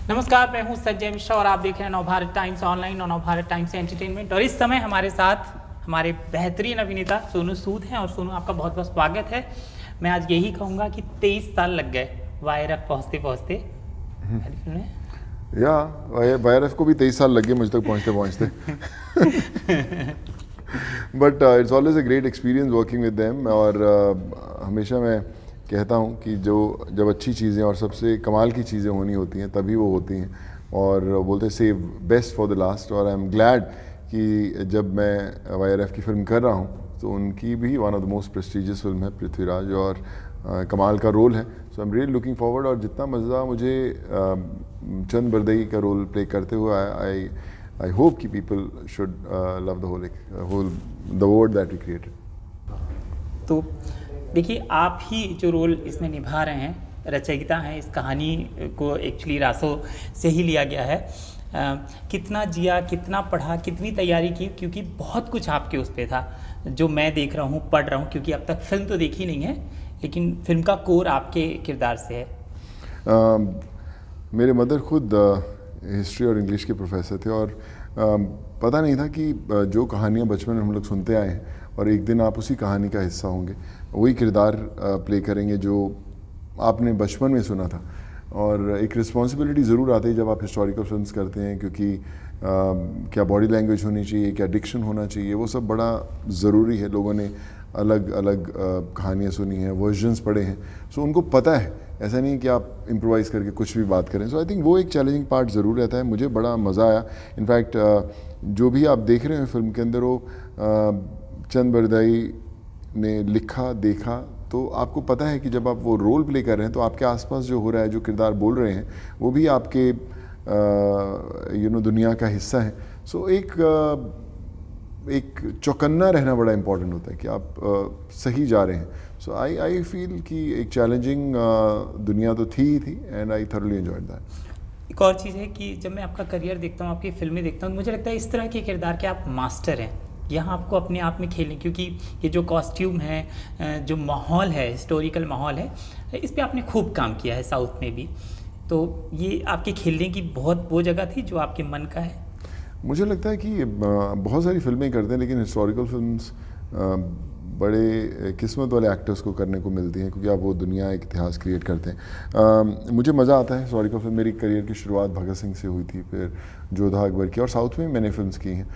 नमस्कार, मैं हूं संजय मिश्रा और आप देख रहे हैं नवभारत टाइम्स ऑनलाइन और नवभारत टाइम्स एंटरटेनमेंट। और इस समय हमारे साथ हमारे बेहतरीन अभिनेता सोनू सूद हैं। और सोनू, आपका बहुत बहुत स्वागत है। मैं आज यही कहूँगा कि 23 साल लग गए वायरस पहुँचते पहुँचते। या वायरस को भी 23 साल लग गए मुझ तक पहुँचते पहुँचते। But it's always a great experience working with them. और हमेशा मैं कहता हूँ कि जब अच्छी चीज़ें और सबसे कमाल की चीज़ें होनी होती हैं तभी वो होती हैं। और बोलते save best for the last. और आई एम ग्लैड कि जब मैं वाईआरएफ की फिल्म कर रहा हूँ तो उनकी भी one of the most prestigious film है पृथ्वीराज, और कमाल का रोल है। So I am really looking forward. और जितना मज़ा मुझे चंद बरदई का रोल प्ले करते हुए आई होप कि people should love the whole the world that we created. तो देखिए, आप ही जो रोल इसमें निभा रहे हैं, रचयिता हैं इस कहानी को, एक्चुअली रासो से ही लिया गया है। कितना जिया, कितना पढ़ा, कितनी तैयारी की, क्योंकि बहुत कुछ आपके उस पे था जो मैं देख रहा हूँ, पढ़ रहा हूँ, क्योंकि अब तक फिल्म तो देखी नहीं है, लेकिन फिल्म का कोर आपके किरदार से है। मेरे मदर खुद हिस्ट्री और इंग्लिश के प्रोफेसर थे, और पता नहीं था कि जो कहानियाँ बचपन में हम लोग सुनते आए हैं और एक दिन आप उसी कहानी का हिस्सा होंगे, वही किरदार प्ले करेंगे जो आपने बचपन में सुना था। और एक रिस्पॉन्सिबिलिटी ज़रूर आती है जब आप हिस्टोरिकल फिल्म्स करते हैं, क्योंकि क्या बॉडी लैंग्वेज होनी चाहिए, क्या डिक्शन होना चाहिए, वो सब बड़ा ज़रूरी है। लोगों ने अलग अलग कहानियाँ सुनी हैं, वर्जन्स पढ़े हैं, सो उनको पता है। ऐसा नहीं कि आप इम्प्रोवाइज़ करके कुछ भी बात करें। सो आई थिंक वो एक चैलेंजिंग पार्ट ज़रूर रहता है। मुझे बड़ा मज़ा आया। इनफैक्ट जो भी आप देख रहे हैं फिल्म के अंदर, वो चंद बरदई ने लिखा, देखा, तो आपको पता है कि जब आप वो रोल प्ले कर रहे हैं तो आपके आसपास जो हो रहा है, जो किरदार बोल रहे हैं, वो भी आपके दुनिया का हिस्सा है। सो एक चौकन्ना रहना बड़ा इंपॉर्टेंट होता है कि आप सही जा रहे हैं। सो आई फील कि एक चैलेंजिंग दुनिया तो थी ही थी, and I thoroughly enjoyed that. एक और चीज़ है कि जब मैं आपका करियर देखता हूँ, आपकी फिल्में देखता हूँ, तो मुझे लगता है इस तरह के किरदार के आप मास्टर हैं। यहाँ आपको अपने आप में खेलें, क्योंकि ये जो कॉस्ट्यूम है, जो माहौल है, हिस्टोरिकल माहौल है, इस पे आपने खूब काम किया है साउथ में भी। तो ये आपके खेलने की बहुत वो जगह थी जो आपके मन का है। मुझे लगता है कि बहुत सारी फिल्में करते हैं, लेकिन हिस्टोरिकल फिल्म्स बड़े किस्मत वाले एक्टर्स को करने को मिलती हैं, क्योंकि आप वो दुनिया, एक इतिहास क्रिएट करते हैं। मुझे मज़ा आता है हिस्टोरिकल फिल्म। मेरी करियर की शुरुआत भगत सिंह से हुई थी, फिर जोधा अकबर की, और साउथ में मैंने फिल्म्स की हैं।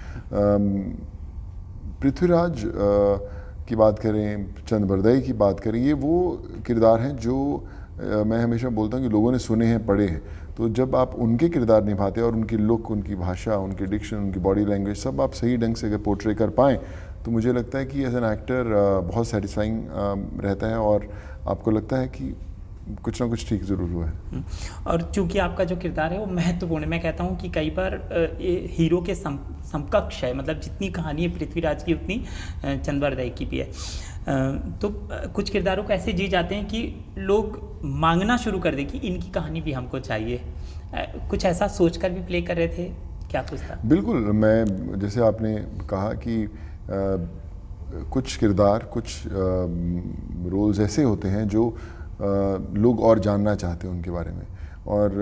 पृथ्वीराज की बात करें, चंद बरदई की बात करें, ये वो किरदार हैं जो मैं हमेशा बोलता हूँ कि लोगों ने सुने हैं, पढ़े हैं। तो जब आप उनके किरदार निभाते हैं और उनकी लुक, उनकी भाषा, उनकी डिक्शन, उनकी बॉडी लैंग्वेज सब आप सही ढंग से अगर पोर्ट्रे कर पाएँ, तो मुझे लगता है कि एज एन एक्टर बहुत सेटिस्फाइंग रहता है, और आपको लगता है कि कुछ ना कुछ ठीक ज़रूर हुआ है। और चूंकि आपका जो किरदार है वो महत्वपूर्ण है, मैं कहता हूँ कि कई बार ये हीरो के समकक्ष है। मतलब जितनी कहानी है पृथ्वीराज की, उतनी चंद बरदई की भी है। तो कुछ किरदारों को ऐसे जी जाते हैं कि लोग मांगना शुरू कर दें कि इनकी कहानी भी हमको चाहिए। कुछ ऐसा सोचकर भी प्ले कर रहे थे, क्या कुछ था? बिल्कुल। मैं, जैसे आपने कहा कि कुछ किरदार, कुछ रोल्स ऐसे होते हैं जो लोग और जानना चाहते हैं उनके बारे में। और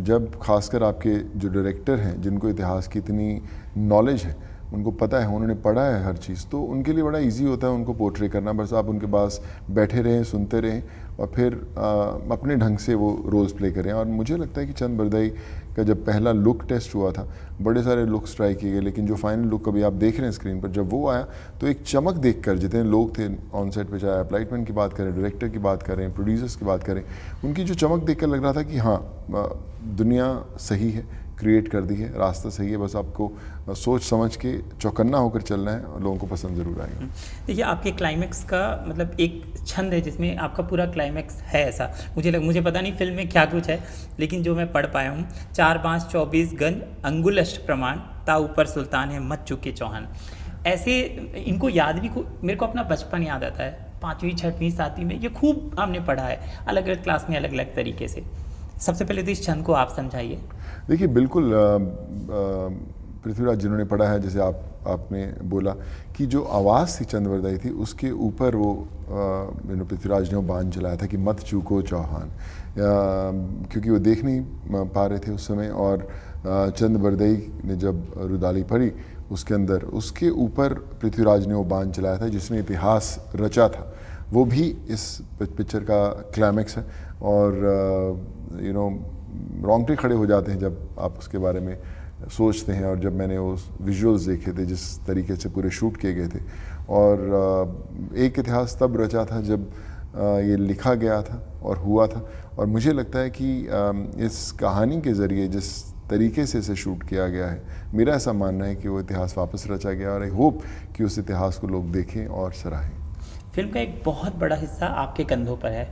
जब खासकर आपके जो डायरेक्टर हैं, जिनको इतिहास की इतनी नॉलेज है, उनको पता है, उन्होंने पढ़ा है हर चीज़, तो उनके लिए बड़ा इजी होता है उनको पोर्ट्रे करना। बस आप उनके पास बैठे रहें, सुनते रहें, और फिर अपने ढंग से वो रोल्स प्ले करें। और मुझे लगता है कि चंद बरदई का जब पहला लुक टेस्ट हुआ था, बड़े सारे लुक्स ट्राई किए गए, लेकिन जो फाइनल लुक अभी आप देख रहे हैं स्क्रीन पर, जब वो आया तो एक चमक देखकर जितने लोग थे ऑन सेट पे, चाहे आप लाइटमैन की बात करें, डायरेक्टर की बात करें, प्रोड्यूसर्स की बात करें, उनकी जो चमक देखकर लग रहा था कि हाँ, दुनिया सही है, क्रिएट कर दी है, रास्ता सही है, बस आपको सोच समझ के चौकन्ना होकर चलना है, और लोगों को पसंद ज़रूर आएगा। देखिए, आपके क्लाइमैक्स का मतलब एक छंद है जिसमें आपका पूरा क्लाइमैक्स है। ऐसा मुझे पता नहीं फिल्म में क्या कुछ है, लेकिन जो मैं पढ़ पाया हूँ, 4 5 24 गंज अंगुल अष्ट प्रमाण, ता ऊपर सुल्तान है मत चुके चौहान। ऐसे इनको याद भी, मेरे को अपना बचपन याद आता है, 5वीं 6वीं 7वीं में ये खूब हमने पढ़ा है, अलग अलग क्लास में अलग अलग तरीके से। सबसे पहले तो इस छंद को आप समझाइए। देखिए, बिल्कुल पृथ्वीराज जिन्होंने पढ़ा है, जैसे आपने बोला कि जो आवाज़ थी चंद बरदाई थी, उसके ऊपर वो पृथ्वीराज ने वो बांध चलाया था कि मत चूको चौहान, क्योंकि वो देख नहीं पा रहे थे उस समय। और चंद बरदाई ने जब रुदाली पढ़ी उसके अंदर, उसके ऊपर पृथ्वीराज ने वो बांध चलाया था जिसने इतिहास रचा था। वो भी इस पिक्चर का क्लाइमैक्स है। और रोंगटे खड़े हो जाते हैं जब आप उसके बारे में सोचते हैं। और जब मैंने वो विजुअल्स देखे थे जिस तरीके से पूरे शूट किए गए थे, और एक इतिहास तब रचा था जब ये लिखा गया था और हुआ था। और मुझे लगता है कि इस कहानी के ज़रिए जिस तरीके से इसे शूट किया गया है, मेरा ऐसा मानना है कि वो इतिहास वापस रचा गया, और आई होप कि उस इतिहास को लोग देखें और सराहें। फिल्म का एक बहुत बड़ा हिस्सा आपके कंधों पर है,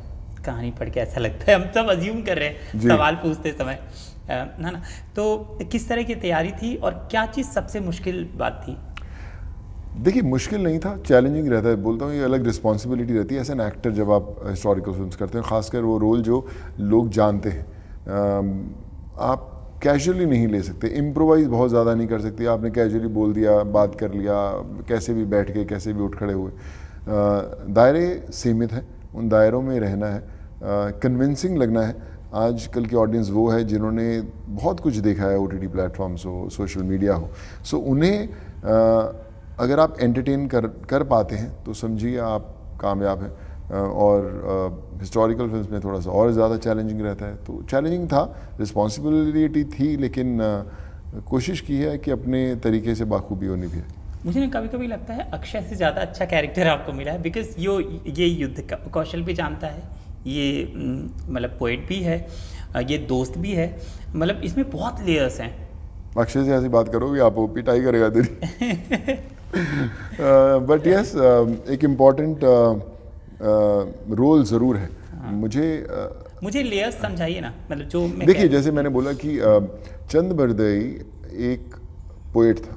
कहानी पढ़ के ऐसा लगता है, हम सब अज्यूम कर रहे हैं सवाल पूछते समय, है ना। तो किस तरह की तैयारी थी और क्या चीज़ सबसे मुश्किल बात थी? देखिए, मुश्किल नहीं था, चैलेंजिंग रहता है। बोलता हूँ ये अलग रिस्पॉन्सिबिलिटी रहती है एज एन एक्टर जब आप हिस्टोरिकल फिल्म्स करते हैं, ख़ासकर वो रोल जो लोग जानते हैं। आप कैजुअली नहीं ले सकते, इम्प्रोवाइज बहुत ज़्यादा नहीं कर सकते। आपने कैजुअली बोल दिया, बात कर लिया, कैसे भी बैठ गए, कैसे भी उठ खड़े हुए। दायरे सीमित हैं, उन दायरों में रहना है, कन्विंसिंग लगना है। आजकल की ऑडियंस वो है जिन्होंने बहुत कुछ देखा है, OTT प्लेटफॉर्म्स हो, सोशल मीडिया हो। सो उन्हें अगर आप एंटरटेन कर पाते हैं तो समझिए आप कामयाब हैं। और हिस्टोरिकल फिल्म्स में थोड़ा सा और ज़्यादा चैलेंजिंग रहता है। तो चैलेंजिंग था, रिस्पॉन्सिबिलिटी थी, लेकिन कोशिश की है कि अपने तरीके से बाखूबी होनी भी है। मुझे ना कभी कभी लगता है अक्षय से ज़्यादा अच्छा कैरेक्टर आपको मिला है, बिकॉज ये युद्ध का कौशल भी जानता है, ये मतलब पोएट भी है, ये दोस्त भी है, मतलब इसमें बहुत लेयर्स हैं। अक्षय से ऐसी बात करोगे आप वो पिटाई करेगा तेरी। बट यस, एक इम्पॉर्टेंट रोल ज़रूर है। हाँ। मुझे लेयर्स समझाइए ना, मतलब जो मैं देखिए, जैसे मैंने बोला कि चंद बरदई एक पोएट था,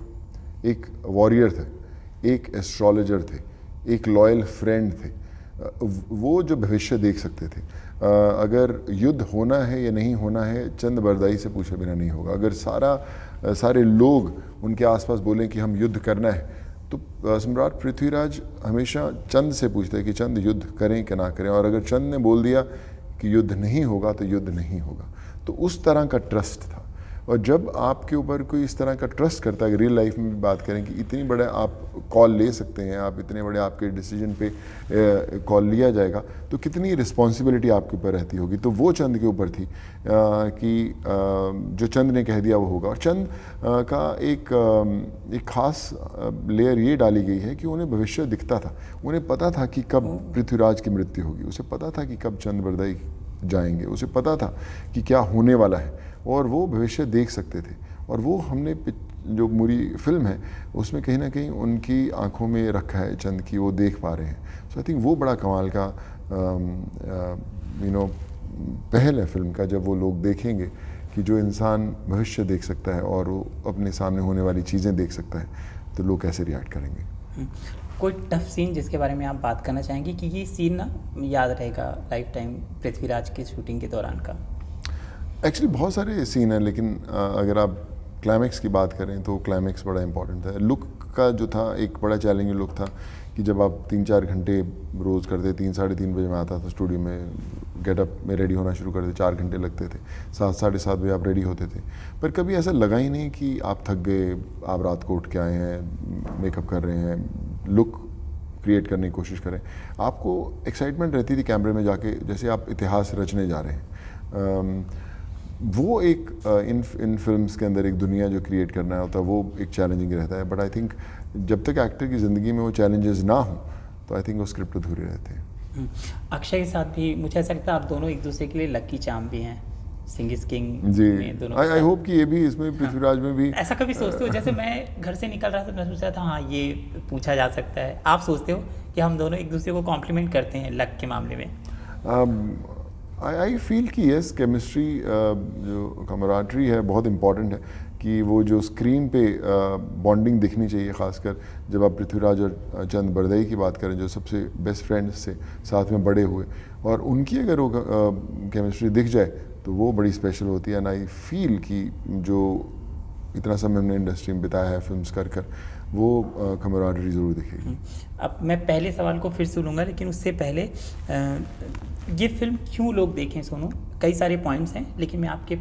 एक वॉरियर थे, एक एस्ट्रोलॉजर थे, एक लॉयल फ्रेंड थे। वो जो भविष्य देख सकते थे। अगर युद्ध होना है या नहीं होना है, चंद बरदाई से पूछे बिना नहीं होगा। अगर सारे लोग उनके आसपास बोलें कि हम युद्ध करना है, तो सम्राट पृथ्वीराज हमेशा चंद से पूछते हैं कि चंद युद्ध करें कि ना करें। और अगर चंद ने बोल दिया कि युद्ध नहीं होगा तो युद्ध नहीं होगा। तो उस तरह का ट्रस्ट था। और जब आपके ऊपर कोई इस तरह का ट्रस्ट करता है, रियल लाइफ में भी बात करें कि इतनी बड़े आप कॉल ले सकते हैं, आप इतने बड़े आपके डिसीजन पे कॉल लिया जाएगा, तो कितनी रिस्पॉन्सिबिलिटी आपके ऊपर रहती होगी। तो वो चंद के ऊपर थी कि जो चंद ने कह दिया वो होगा। और चंद का एक ख़ास लेयर ये डाली गई है कि उन्हें भविष्य दिखता था। उन्हें पता था कि कब पृथ्वीराज की मृत्यु होगी, उसे पता था कि कब चंद बरदाई जाएंगे, उसे पता था कि क्या होने वाला है, और वो भविष्य देख सकते थे। और वो हमने जो पूरी फिल्म है उसमें कहीं ना कहीं उनकी आंखों में रखा है चंद की, वो देख पा रहे हैं। सो आई थिंक वो बड़ा कमाल का पहल है फिल्म का, जब वो लोग देखेंगे कि जो इंसान भविष्य देख सकता है और वो अपने सामने होने वाली चीज़ें देख सकता है, तो लोग कैसे रिएक्ट करेंगे। कोई टफ सीन जिसके बारे में आप बात करना चाहेंगे कि ये सीन ना याद रहेगा लाइफ टाइम पृथ्वीराज की शूटिंग के दौरान का? एक्चुअली बहुत सारे सीन हैं, लेकिन अगर आप क्लाइमैक्स की बात करें तो क्लाइमैक्स बड़ा इंपॉर्टेंट था। लुक का जो था एक बड़ा चैलेंजिंग लुक था कि जब आप 3-4 घंटे रोज़ करते, 3-3:30 बजे में आता था स्टूडियो में, गेटअप में रेडी होना शुरू करते, 4 घंटे लगते थे, 7-7:30 बजे आप रेडी होते थे। पर कभी ऐसा लगा ही नहीं कि आप थक गए, आप रात को उठ के आए हैं, मेकअप कर रहे हैं, लुक क्रिएट करने की कोशिश करें। आपको एक्साइटमेंट रहती थी कैमरे में जाके, जैसे आप इतिहास रचने जा रहे हैं। वो एक इन फिल्म्स के अंदर एक दुनिया जो क्रिएट करना होता है, वो एक चैलेंजिंग रहता है। बट आई थिंक जब तक एक्टर की ज़िंदगी में वो चैलेंजेस ना हो तो आई थिंक वो स्क्रिप्ट अधूरे रहते हैं। अक्षय के साथ भी मुझे ऐसा लगता है आप दोनों एक दूसरे के लिए लकी चार्म भी हैं, सिंह इज किंग जी। में दोनों। आई होप कि ये भी इसमें पृथ्वीराज में भी ऐसा कभी सोचते हो? जैसे मैं घर से निकल रहा था, मैं सोच रहा था हाँ ये पूछा जा सकता है। आप सोचते हो कि हम दोनों एक दूसरे को कॉम्प्लीमेंट करते हैं लक के मामले में? आई फील कि यस, केमिस्ट्री जो कमराडरी है बहुत इम्पॉर्टेंट है, कि वो जो स्क्रीन पे बॉन्डिंग दिखनी चाहिए, ख़ासकर जब आप पृथ्वीराज और चंद बरदई की बात करें जो सबसे बेस्ट फ्रेंड्स से साथ में बड़े हुए, और उनकी अगर वो केमिस्ट्री दिख जाए तो वो बड़ी स्पेशल होती है। एंड आई फील कि जो इतना समय हमने इंडस्ट्री में बिताया है फिल्म्स कर कर, वो कमराडरी ज़रूर दिखेगी। अब मैं पहले सवाल को फिर सुनूंगा, लेकिन उससे पहले ये फिल्म क्यों लोग देखें सोनू? कई सारे पॉइंट्स हैं, लेकिन मैं आपके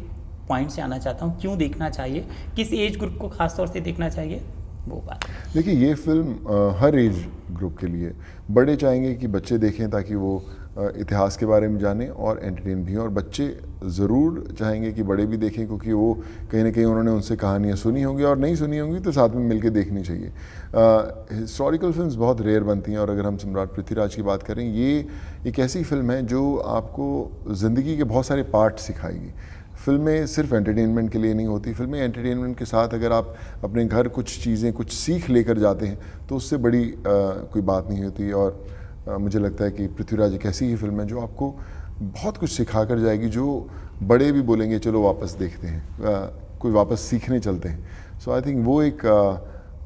पॉइंट से आना चाहता हूँ, क्यों देखना चाहिए, किस एज ग्रुप को खास तौर से देखना चाहिए, वो बात। देखिए ये फिल्म हर एज ग्रुप के लिए, बड़े चाहेंगे कि बच्चे देखें ताकि वो इतिहास के बारे में जानें और एंटरटेन भी हों, और बच्चे ज़रूर चाहेंगे कि बड़े भी देखें क्योंकि वो कहीं ना कहीं उन्होंने उनसे कहानियाँ सुनी होंगी और नहीं सुनी होंगी तो साथ में मिलकर देखनी चाहिए। हिस्टोरिकल फिल्म्स बहुत रेयर बनती हैं, और अगर हम सम्राट पृथ्वीराज की बात करें, ये एक ऐसी फिल्म है जो आपको ज़िंदगी के बहुत सारे पार्ट सिखाएगी। फिल्में सिर्फ एंटरटेनमेंट के लिए नहीं होती, फिल्में एंटरटेनमेंट के साथ अगर आप अपने घर कुछ चीज़ें, कुछ सीख लेकर जाते हैं तो उससे बड़ी कोई बात नहीं होती। और मुझे लगता है कि पृथ्वीराज एक ऐसी ही फिल्म है जो आपको बहुत कुछ सिखा कर जाएगी, जो बड़े भी बोलेंगे चलो वापस देखते हैं, कोई वापस सीखने चलते हैं। सो आई थिंक वो एक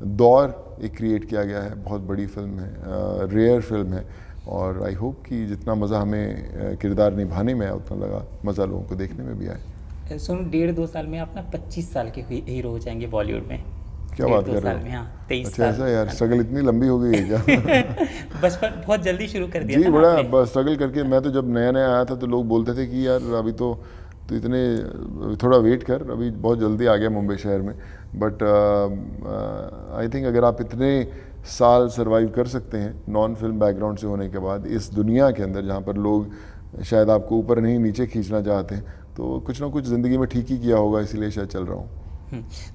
दौर एक क्रिएट किया गया है, बहुत बड़ी फिल्म है, रेयर फिल्म है, और आई होप कि जितना मज़ा हमें किरदार निभाने में आया उतना लगा मज़ा लोगों को देखने में भी आए। सुनो, 1.5-2 साल में आप ना 25 साल के हीरो हो जाएंगे बॉलीवुड में। क्या बात कर रहे हो? हाँ, 23 अच्छा साल। ऐसा यार, स्ट्रगल इतनी लंबी हो गई है क्या? बचपन बहुत जल्दी शुरू कर दिया जी, था ना बड़ा आपने। स्ट्रगल करके। मैं तो जब नया नया आया था तो लोग बोलते थे कि यार अभी तो इतने, थोड़ा वेट कर, अभी बहुत जल्दी आ गया मुंबई शहर में। बट आई थिंक अगर आप इतने साल सरवाइव कर सकते हैं नॉन फिल्म बैकग्राउंड से होने के बाद इस दुनिया के अंदर, जहाँ पर लोग शायद आपको ऊपर नहीं नीचे खींचना चाहते हैं, तो कुछ ना कुछ ज़िंदगी में ठीक ही किया होगा, इसीलिए शायद चल रहा हूँ।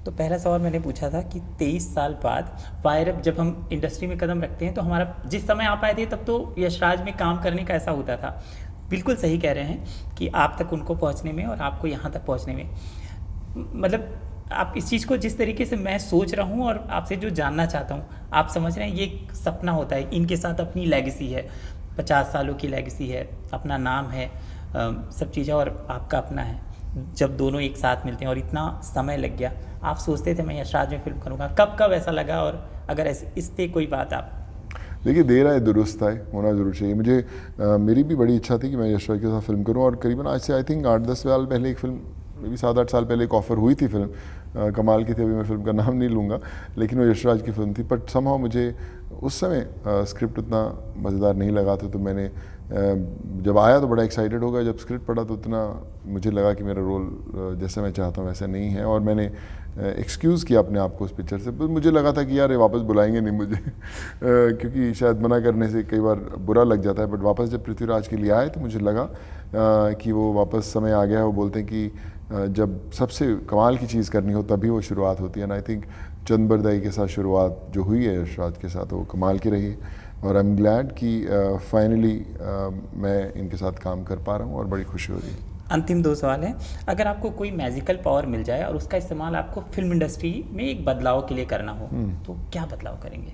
तो पहला सवाल मैंने पूछा था कि 23 साल बाद फायर अप जब हम इंडस्ट्री में कदम रखते हैं, तो हमारा जिस समय आप आए थे तब तो यशराज में काम करने का ऐसा होता था। बिल्कुल सही कह रहे हैं कि आप तक उनको पहुंचने में और आपको यहाँ तक पहुंचने में, मतलब आप इस चीज़ को जिस तरीके से मैं सोच रहा हूँ और आपसे जो जानना चाहता हूँ, आप समझ रहे हैं, ये एक सपना होता है, इनके साथ अपनी लेगेसी है, 50 सालों की लेगेसी है, अपना नाम है, सब चीज़ें, और आपका अपना है। जब दोनों एक साथ मिलते हैं और इतना समय लग गया, आप सोचते थे मैं यशराज में फिल्म करूँगा, कब ऐसा लगा? और अगर इस पे कोई बात आप। देखिए देर आए दुरुस्त आए, होना ज़रूर चाहिए। मुझे मेरी भी बड़ी इच्छा थी कि मैं यशराज के साथ फिल्म करूं, और करीबन आज से आई थिंक 8-10 साल पहले एक फिल्म, मे बी 7-8 साल पहले एक ऑफ़र हुई थी फिल्म, कमाल की थी, अभी मैं फिल्म का नाम नहीं लूँगा, लेकिन वो यशराज की फिल्म थी। बट समहाउ मुझे उस समय स्क्रिप्ट उतना मज़ेदार नहीं लगा था, तो मैंने जब आया तो बड़ा एक्साइटेड हो गया, जब स्क्रिप्ट पढ़ा तो उतना मुझे लगा कि मेरा रोल जैसे मैं चाहता हूँ वैसा नहीं है, और मैंने एक्सक्यूज़ किया अपने आप को उस पिक्चर से। मुझे लगा था कि यार ये वापस बुलाएंगे नहीं मुझे क्योंकि शायद मना करने से कई बार बुरा लग जाता है। बट वापस जब पृथ्वीराज के लिए आए तो मुझे लगा कि वो वापस समय आ गया है। वो बोलते हैं कि जब सबसे कमाल की चीज़ करनी हो तभी वो शुरुआत होती है, एंड आई थिंक चंद बरदाई के साथ शुरुआत जो हुई है यशराज के साथ, वो कमाल की रही है, और आई एम ग्लैड कि फाइनली मैं इनके साथ काम कर पा रहा हूँ और बड़ी खुशी हो रही है। अंतिम 2 सवाल हैं। अगर आपको कोई मैजिकल पावर मिल जाए और उसका इस्तेमाल आपको फिल्म इंडस्ट्री में एक बदलाव के लिए करना हो, तो क्या बदलाव करेंगे?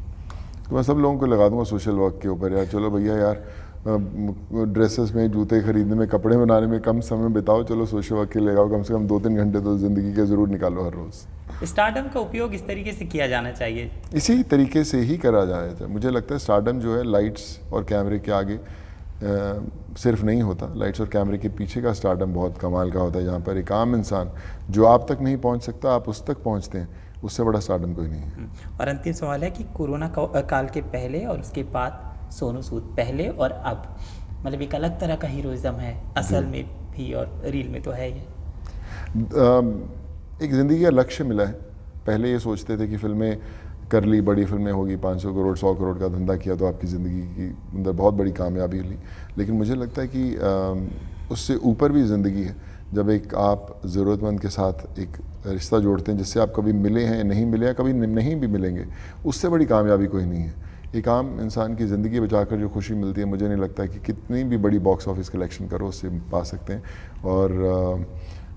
तो मैं सब लोगों को लगा दूंगा सोशल वर्क के ऊपर, यार चलो भैया यार ड्रेसेस में, जूते खरीदने में, कपड़े बनाने में कम समय बिताओ, चलो सोशल वर्क के लिए लगाओ, कम से कम 2-3 घंटे तो ज़िंदगी के ज़रूर निकालो हर रोज़। स्टारडम का उपयोग इस तरीके से किया जाना चाहिए, इसी तरीके से ही करा जाए। मुझे लगता है स्टारडम जो है लाइट्स और कैमरे के आगे सिर्फ नहीं होता, लाइट्स और कैमरे के पीछे का स्टारडम बहुत कमाल का होता है, जहाँ पर एक आम इंसान जो आप तक नहीं पहुँच सकता, आप उस तक पहुँचते हैं, उससे बड़ा स्टारडम कोई नहीं है। और अंतिम सवाल है कि कोरोना काल के पहले और उसके बाद सोनू सूद, पहले और अब, मतलब एक अलग तरह का हीरोइज्म है असल में भी और रील में तो है ये। एक ज़िंदगी का लक्ष्य मिला है। पहले ये सोचते थे कि फिल्में कर ली, बड़ी फिल्में होगी, 500 करोड़ 100 करोड़ का धंधा किया तो आपकी ज़िंदगी की अंदर बहुत बड़ी कामयाबी ली, लेकिन मुझे लगता है कि उससे ऊपर भी ज़िंदगी है। जब एक आप ज़रूरतमंद के साथ एक रिश्ता जोड़ते हैं जिससे आप कभी मिले हैं, नहीं मिले या कभी नहीं भी मिलेंगे, उससे बड़ी कामयाबी कोई नहीं है। एक आम इंसान की ज़िंदगी बचाकर जो खुशी मिलती है, मुझे नहीं लगता कि कितनी भी बड़ी बॉक्स ऑफिस कलेक्शन करो उससे पा सकते हैं। और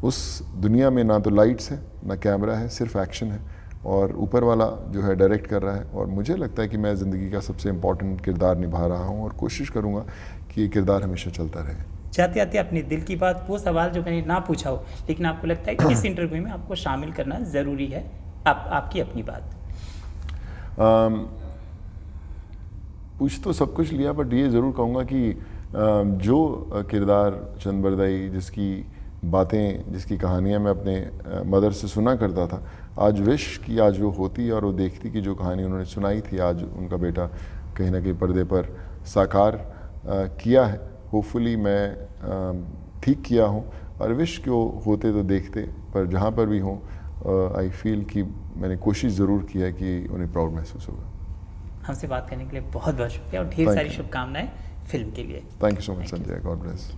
उस दुनिया में ना तो लाइट्स है ना कैमरा है, सिर्फ एक्शन है, और ऊपर वाला जो है डायरेक्ट कर रहा है। और मुझे लगता है कि मैं ज़िंदगी का सबसे इम्पॉर्टेंट किरदार निभा रहा हूँ और कोशिश करूँगा कि ये किरदार हमेशा चलता रहे। जाते आते अपने दिल की बात, वो सवाल जो मैंने ना पूछा हो लेकिन आपको लगता है कि इस इंटरव्यू में आपको शामिल करना ज़रूरी है, आपकी अपनी बात। पूछ तो सब कुछ लिया, बट ये ज़रूर कहूँगा कि जो किरदार चंद बरदाई जिसकी बातें, जिसकी कहानियाँ मैं अपने मदर से सुना करता था, आज विश कि आज वो होती और वो देखती कि जो कहानी उन्होंने सुनाई थी आज उनका बेटा कहीं ना कहीं पर्दे पर साकार किया है। होपफुली मैं ठीक किया हूँ और विश कि वो होते तो देखते, पर जहाँ पर भी हों आई फील कि मैंने कोशिश ज़रूर की है कि उन्हें प्राउड महसूस होगा। हमसे बात करने के लिए बहुत बहुत शुक्रिया और ढेर सारी शुभकामनाएं फिल्म के लिए। Thank you so much Sanjay, God bless.